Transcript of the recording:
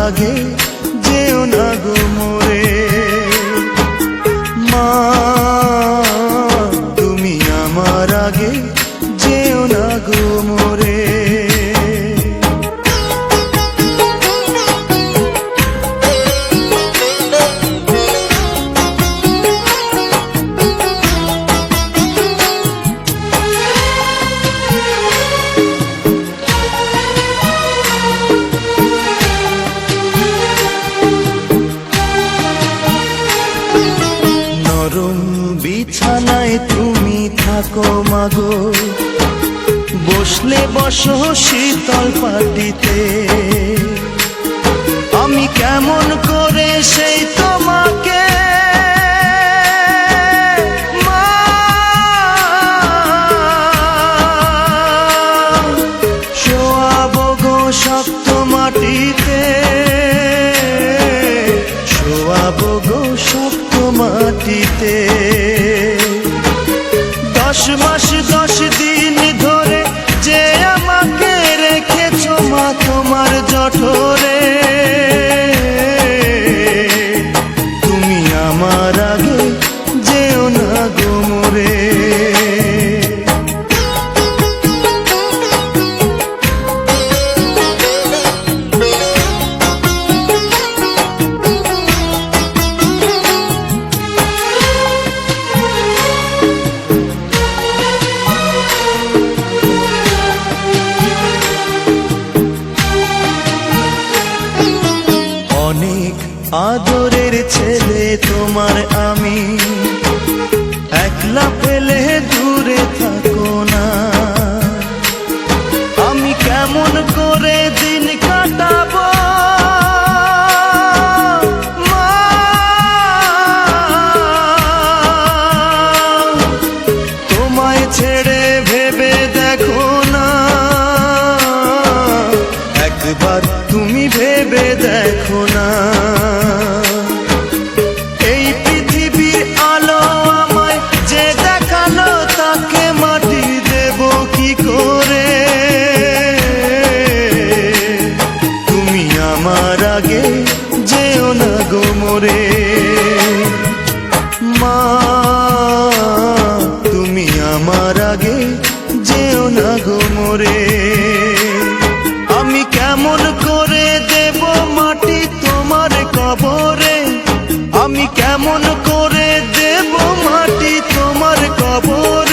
আগে যেও না গো মোরে। মা তুমি আমার আগে যেও না গো মোরে। নরম বিছানায় তুমি থাকো মাগো, বসলে বসো শীতল পাটিতে। আমি কেমন করে সেই তোমাকে শোয়াবো গো শক্ত মাটিতে, শোয়াবো গো শক্ত মাটিতে। 10 মাস 10 দিন ধরে যে আমাকে রেখেছো মা তোমার জঠরে। তুমি আমার আগে যেও না গো মোরে। অনেক আদরের ছেলে তোমার আমি, একলা ফেলে দূরে থাকো না। আমি কেমন করে দিন কাটাবো মা, তোমায় ছেড়ে ভেবে দেখো না, একবার তুমি ভেবে দেখো না। এই পৃথিবীর আলো আমায় যে দেখালো তাকে মাটি দেব কি করে। তুমি আমার আগে যেও না গো মোরে। মা তুমি আমার আগে যেও না গো মোরে। আমি কেমন করে দেব মাটি তোমার কবরে, আমি কেমন করে দেব মাটি তোমার কবরে।